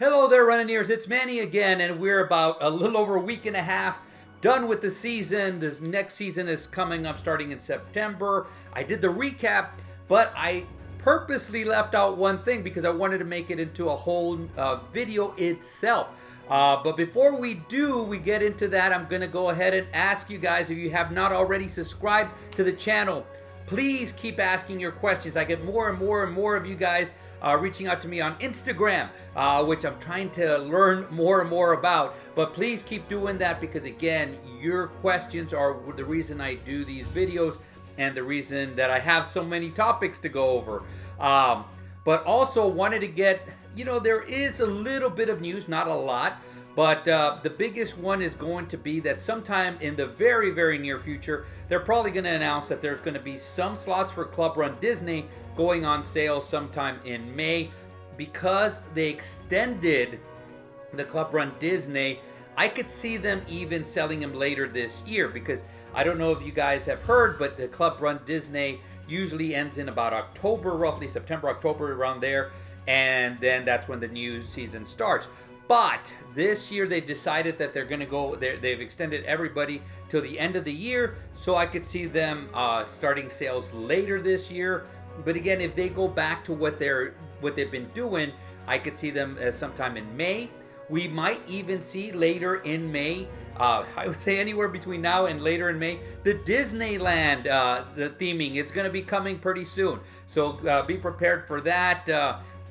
Hello there, runNeers. It's Manny again, and we're about a little over a week and a half done with the season. This next season is coming up starting in September. I did the recap, but I purposely left out one thing because I wanted to make it into a whole video itself. But before we get into that, I'm going to go ahead and ask you guys, if you have not already subscribed to the channel, please keep asking your questions. I get more and more of you guys reaching out to me on Instagram, which I'm trying to learn more and more about. But please keep doing that because, again, your questions are the reason I do these videos and the reason that I have so many topics to go over. But also wanted to get, there is a little bit of news, not a lot. But the biggest one is going to be that sometime in the very, very near future, they're probably going to announce that there's going to be some slots for Club Run Disney going on sale sometime in May. Because they extended the Club Run Disney, I could see them even selling them later this year. Because I don't know if you guys have heard, but the Club Run Disney usually ends in about October, roughly September, October, around there. And then that's when the new season starts. But this year they decided that they're going to go, they've extended everybody till the end of the year. So I could see them starting sales later this year. But again, if they go back to what they've been doing, I could see them sometime in May. We might even see later in May, I would say anywhere between now and later in May, the Disneyland the theming. It's going to be coming pretty soon. So be prepared for that.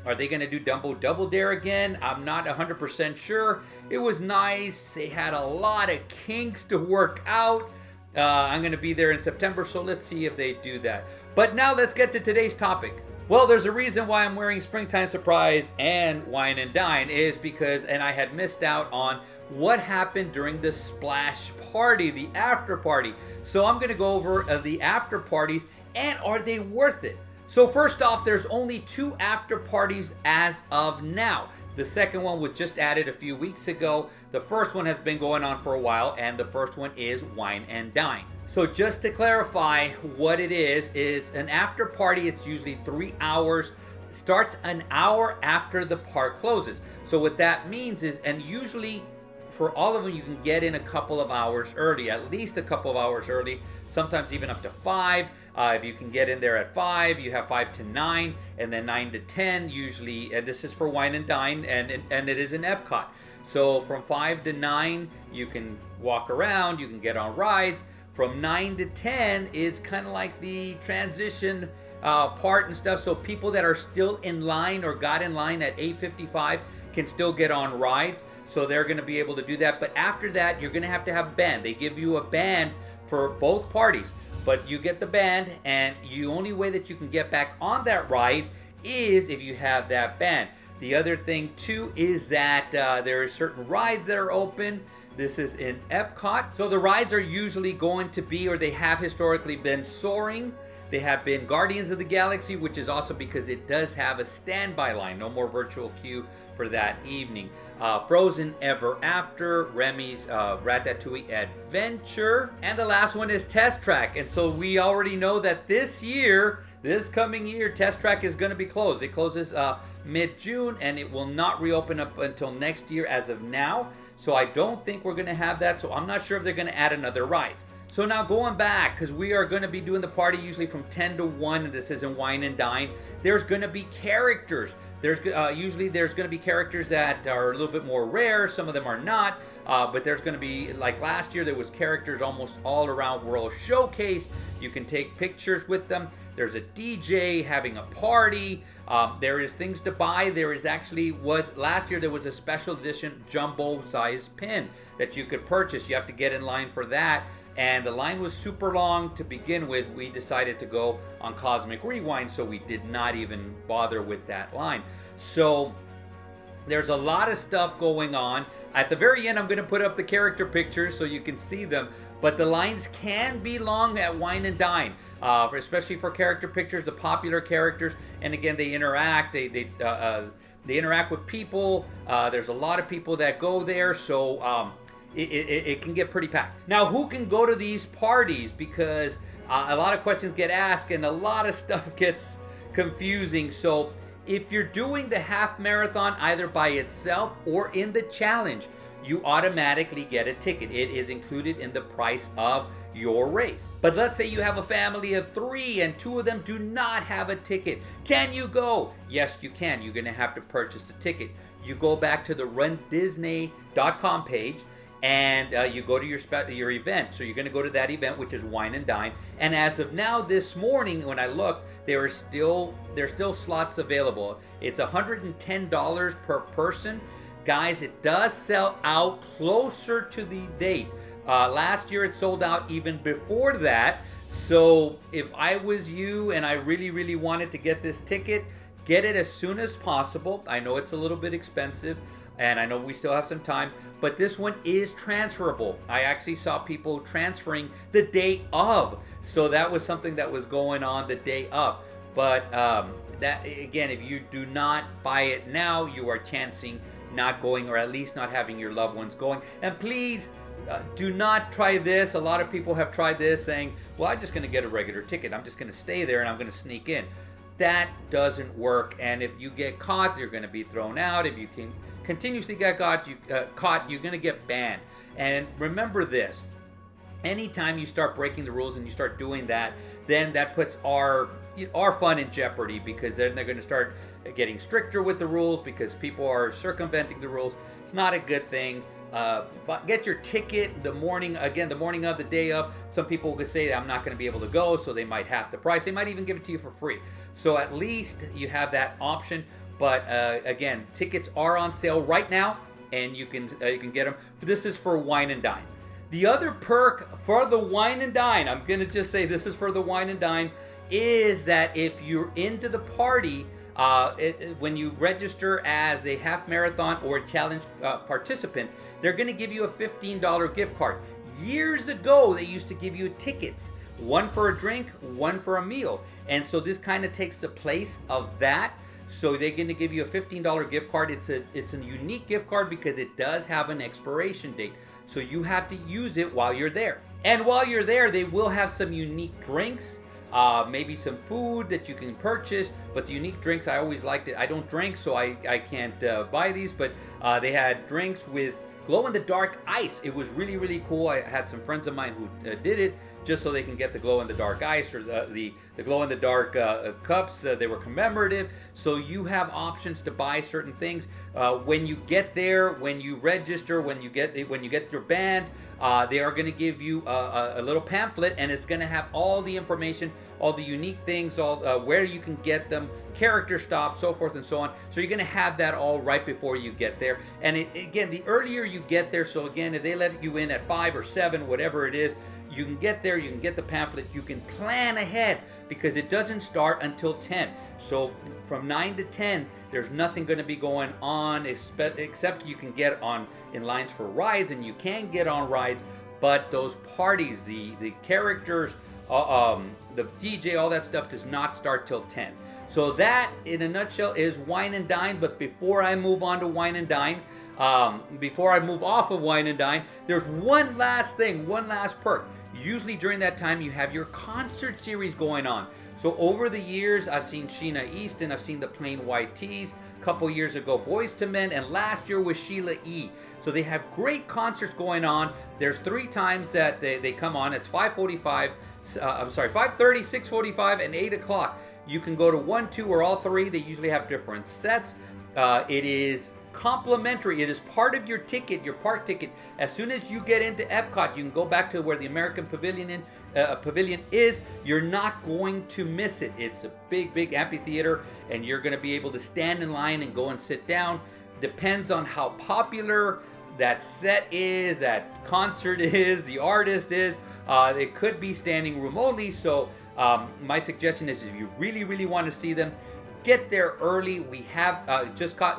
Are they going to do Dumbo Double Dare again? I'm not 100% sure. It was nice. They had a lot of kinks to work out. I'm going to be there in September, so let's see if they do that. But now let's get to today's topic. Well, there's a reason why I'm wearing Springtime Surprise and Wine and Dine is because, and I had missed out on what happened during the splash party, the after party. So I'm going to go over the after parties and are they worth it? So first off, there's only 2 after parties as of now. The second one was just added a few weeks ago. The first one has been going on for a while, and the first one is Wine and Dine. So just to clarify what it is an after party. It's usually 3 hours. It starts an hour after the park closes. So what that means is, and usually for all of them, you can get in a couple of hours early, at least a couple of hours early, sometimes even up to 5. If you can get in there at 5, you have 5 to 9, and then 9 to 10 usually, and this is for Wine and Dine, and it is in Epcot. So from 5 to 9, you can walk around, you can get on rides. From 9 to 10 is kind of like the transition part and stuff, so people that are still in line or got in line at 8:55 can still get on rides, so they're going to be able to do that. But after that, you're going to have a band. They give you a band for both parties, but you get the band, and the only way that you can get back on that ride is if you have that band. The other thing too is that there are certain rides that are open. This is in Epcot, so the rides are usually going to be, or they have historically been, Soaring. They have been Guardians of the Galaxy, which is awesome because it does have a standby line. No more virtual queue for that evening. Frozen Ever After, Remy's Ratatouille Adventure, and the last one is Test Track. And so we already know that this coming year, Test Track is going to be closed. It closes mid-June, and it will not reopen up until next year as of now. So I don't think we're going to have that. So I'm not sure if they're going to add another ride. So now going back, because we are going to be doing the party usually from 10 to 1, and this isn't Wine and Dine, there's going to be characters. Usually there's going to be characters that are a little bit more rare. Some of them are not, but there's going to be, like last year, there was characters almost all around World Showcase. You can take pictures with them. There's a DJ having a party. There is things to buy. Last year there was a special edition jumbo size pin that you could purchase. You have to get in line for that. And the line was super long to begin with. We decided to go on Cosmic Rewind, so we did not even bother with that line. So there's a lot of stuff going on. At the very end, I'm going to put up the character pictures so you can see them. But the lines can be long at Wine and Dine, especially for character pictures, the popular characters. And again, they interact. They interact with people. There's a lot of people that go there, so it can get pretty packed. Now, who can go to these parties? Because a lot of questions get asked and a lot of stuff gets confusing. So If you're doing the half marathon either by itself or in the challenge, you automatically get a ticket. It is included in the price of your race. But let's say you have a family of 3 and 2 of them do not have a ticket. Can you go? Yes, you can. You're going to have to purchase a ticket. You go back to the runDisney.com page and you go to your event. So you're going to go to that event, which is Wine and Dine. And as of now, this morning when I looked, there's still slots available. It's $110 per person. Guys, it does sell out closer to the date. Last year it sold out even before that. So if I was you and I really, really wanted to get this ticket, get it as soon as possible. I know it's a little bit expensive and I know we still have some time, but this one is transferable. I actually saw people transferring the day of. So that was something that was going on the day of. But that again, if you do not buy it now, you are chancing not going, or at least not having your loved ones going. And please do not try this. A lot of people have tried this saying, well, I'm just going to get a regular ticket. I'm just going to stay there and I'm going to sneak in. That doesn't work. And if you get caught, you're going to be thrown out. If you can continuously get caught, you're going to get banned. And remember this. Anytime you start breaking the rules and you start doing that, then that puts our fun in jeopardy, because then they're going to start getting stricter with the rules because people are circumventing the rules. It's not a good thing. But get your ticket the morning of the day of. Some people will say I'm not going to be able to go, so they might half the price. They might even give it to you for free. So at least you have that option. But again, tickets are on sale right now, and you can get them. This is for Wine and Dine. The other perk for the Wine and Dine, I'm going to just say this is for the Wine and Dine, is that if you're into the party, when you register as a half marathon or a challenge participant, they're going to give you a $15 gift card. Years ago, they used to give you tickets, one for a drink, one for a meal. And so this kind of takes the place of that. So they're going to give you a $15 gift card. It's a unique gift card because it does have an expiration date. So you have to use it while you're there. And while you're there, they will have some unique drinks, maybe some food that you can purchase. But the unique drinks, I always liked it. I don't drink, so I can't buy these. But they had drinks with glow-in-the-dark ice. It was really, really cool. I had some friends of mine who did it just so they can get the glow-in-the-dark ice or the glow-in-the-dark cups. They were commemorative. So you have options to buy certain things. When you get there, when you register, when you get your band, they are going to give you a little pamphlet, and it's going to have all the information, all the unique things, all where you can get them, character stops, so forth and so on. So you're going to have that all right before you get there. And again, the earlier you get there, so again, if they let you in at 5 or 7, whatever it is, you can get there, you can get the pamphlet, you can plan ahead because it doesn't start until 10. So from 9 to 10, there's nothing going to be going on except you can get on in lines for rides, and you can get on rides, but those parties, the characters, the DJ, all that stuff does not start till 10. So that, in a nutshell, is Wine and Dine. But before I move on to Wine and Dine, before I move off of Wine and Dine, there's one last thing, one last perk. Usually during that time, you have your concert series going on. So over the years, I've seen Sheena Easton, I've seen the Plain White Tees, a couple years ago, Boyz II Men, and last year was Sheila E. So they have great concerts going on. There's 3 times that they come on. It's 5:30, 6:45, and 8 o'clock. You can go to 1, 2, or all 3. They usually have different sets. It is complimentary. It is part of your ticket, your park ticket. As soon as you get into Epcot, you can go back to where the American Pavilion is. You're not going to miss it. It's a big, big amphitheater, and you're going to be able to stand in line and go and sit down. Depends on how popular that set is, that concert is, the artist is. It could be standing room only. So my suggestion is, if you really, really want to see them, get there early. We have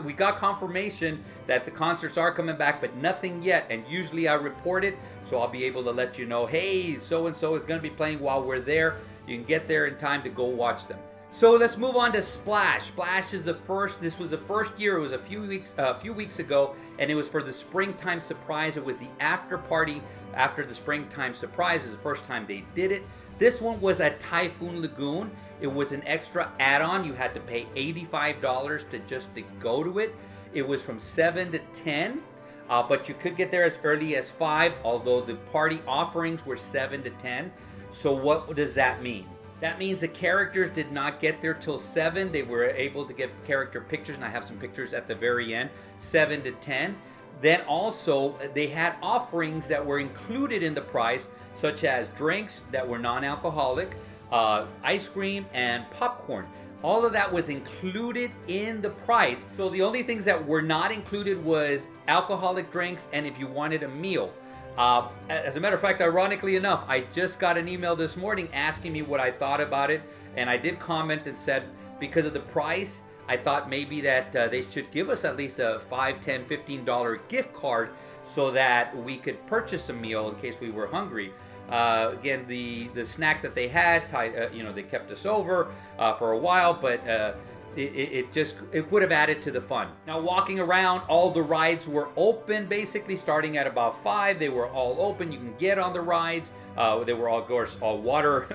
we got confirmation that the concerts are coming back, but nothing yet. And usually I report it, so I'll be able to let you know, hey, so and so is going to be playing while we're there. You can get there in time to go watch them. So let's move on to Splash. Splash is this was the first year. It was a few weeks ago, and it was for the Springtime Surprise. It was the after party after the Springtime Surprise. It was the first time they did it. This one was at Typhoon Lagoon. It was an extra add-on. You had to pay $85 to go to it. It was from 7 to 10. But you could get there as early as 5, although the party offerings were 7 to 10. So what does that mean? That means the characters did not get there till 7. They were able to get character pictures, and I have some pictures at the very end, 7 to 10. Then also, they had offerings that were included in the price, such as drinks that were non-alcoholic, ice cream, and popcorn. All of that was included in the price. So the only things that were not included was alcoholic drinks and if you wanted a meal. As a matter of fact, ironically enough, I just got an email this morning asking me what I thought about it. And I did comment and said, because of the price, I thought maybe that they should give us at least a $5, $10, $15 gift card so that we could purchase a meal in case we were hungry. Again, the snacks that they had, they kept us over for a while, but it would have added to the fun. Now, walking around, all the rides were open, basically starting at about 5. They were all open. You can get on the rides. They were all, of course, all water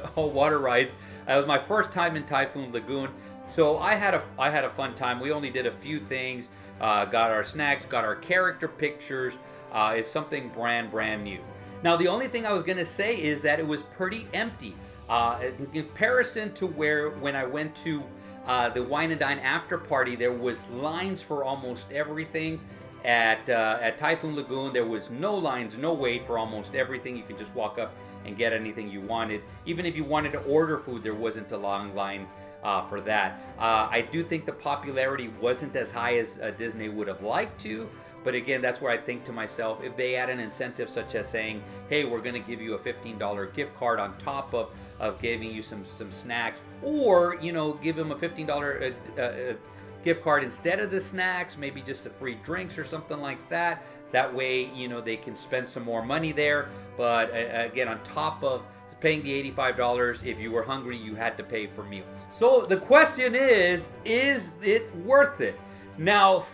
rides. It was my first time in Typhoon Lagoon, so I had a fun time. We only did a few things. Got our snacks, got our character pictures. It's something brand new. Now, the only thing I was going to say is that it was pretty empty. In comparison to when I went to the Wine and Dine after party, there was lines for almost everything. At Typhoon Lagoon, there was no lines, no wait for almost everything. You could just walk up and get anything you wanted. Even if you wanted to order food, there wasn't a long line for that. I do think the popularity wasn't as high as Disney would have liked to. But again, that's where I think to myself, if they add an incentive such as saying, hey, we're going to give you a $15 gift card on top of giving you some snacks, or, give them a $15 gift card instead of the snacks, maybe just the free drinks or something like that. That way, they can spend some more money there. But again, on top of paying the $85, if you were hungry, you had to pay for meals. So the question is it worth it? Now,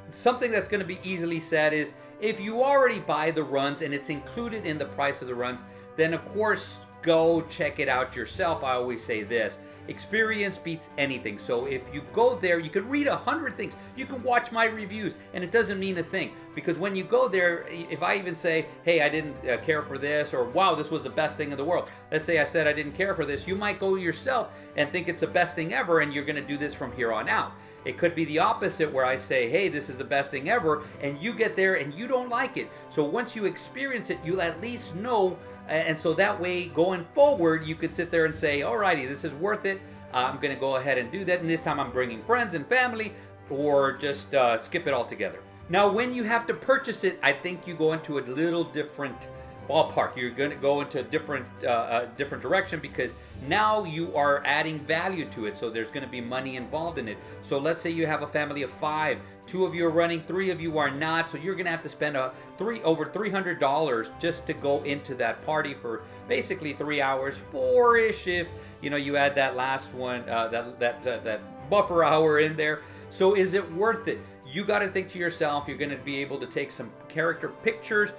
something that's going to be easily said is if you already buy the runs and it's included in the price of the runs, then of course go check it out yourself. I always say this: experience beats anything. So if you go there, you can read 100 things. You can watch my reviews, and it doesn't mean a thing. Because when you go there, if I even say, hey, I didn't care for this, or wow, this was the best thing in the world. Let's say I said I didn't care for this. You might go yourself and think it's the best thing ever, and you're going to do this from here on out. It could be the opposite, where I say, hey, this is the best thing ever, and you get there and you don't like it. So once you experience it, you'll at least know. And so that way, going forward, you could sit there and say, alrighty, this is worth it. I'm going to go ahead and do that. And this time I'm bringing friends and family, or just skip it altogether. Now, when you have to purchase it, I think you go into a little different ballpark. You're going to go into a different direction, because now you are adding value to it. So there's going to be money involved in it. So let's say you have a family of 5. 2 of you are running, 3 of you are not. So you're going to have to spend over $300 just to go into that party for basically 3 hours, 4-ish if you add that last one, that buffer hour in there. So is it worth it? You got to think to yourself, you're going to be able to take some character pictures.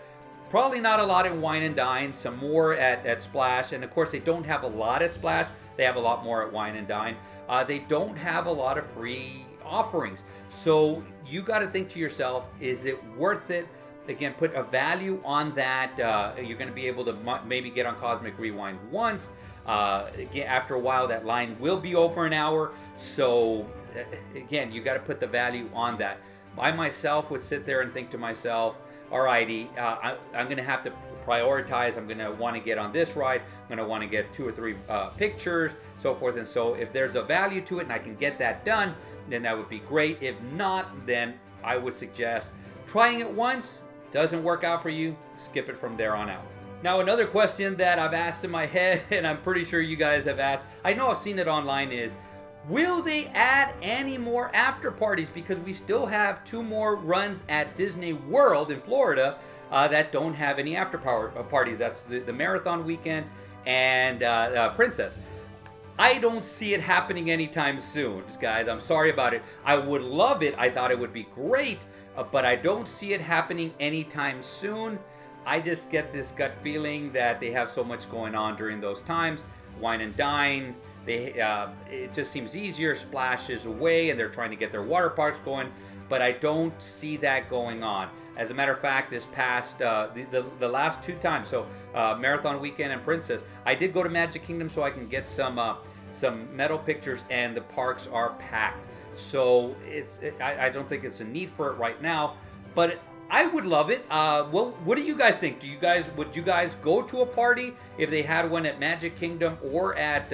Probably not a lot in Wine and Dine, some more at Splash. And of course, they don't have a lot at Splash. They have a lot more at Wine and Dine. They don't have a lot of free offerings. So you got to think to yourself, is it worth it? Again, put a value on that. You're going to be able to maybe get on Cosmic Rewind once. Again, after a while, that line will be over an hour. So again, you got to put the value on that. I myself would sit there and think to myself, alrighty, I'm going to have to prioritize. I'm going to want to get on this ride. I'm going to want to get 2 or 3 pictures, so forth. And so if there's a value to it and I can get that done, then that would be great. If not, then I would suggest trying it once. Doesn't work out for you, skip it from there on out. Now, another question that I've asked in my head, and I'm pretty sure you guys have asked, I know I've seen it online, is will they add any more after parties? Because we still have 2 more runs at Disney World in Florida that don't have any after parties. That's the Marathon Weekend and Princess. I don't see it happening anytime soon, guys. I'm sorry about it. I would love it. I thought it would be great, but I don't see it happening anytime soon. I just get this gut feeling that they have so much going on during those times. wine and dine. It just seems easier. Splash is away, and they're trying to get their water parks going. But I don't see that going on. As a matter of fact, this past the last 2 times, so Marathon Weekend and Princess, I did go to Magic Kingdom so I can get some metal pictures, and the parks are packed. So I don't think it's a need for it right now, but I would love it. Well, what do you guys think? Would you guys go to a party if they had one at Magic Kingdom or at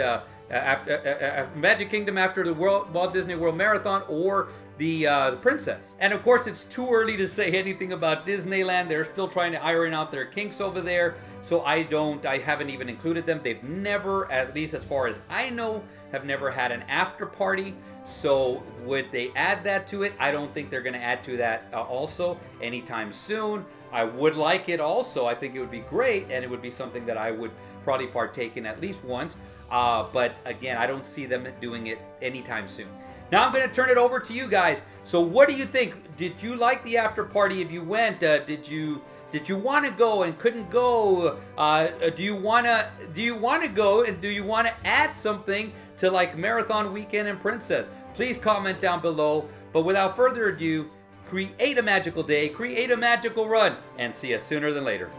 after Magic Kingdom after the Walt Disney World Marathon, or the Princess? And of course, it's too early to say anything about Disneyland. They're still trying to iron out their kinks over there, so I haven't even included them. They've never, at least as far as I know, have never had an after party. So would they add that to it? I don't think they're going to add to that also anytime soon. I would like it also. I think it would be great, and it would be something that I would probably partake in at least once. But again, I don't see them doing it anytime soon. Now I'm going to turn it over to you guys. So what do you think? Did you like the after party if you went? Did you want to go and couldn't go? Do you want to go, and do you want to add something to like Marathon Weekend and Princess? Please comment down below. But without further ado, create a magical day, create a magical run, and see you sooner than later.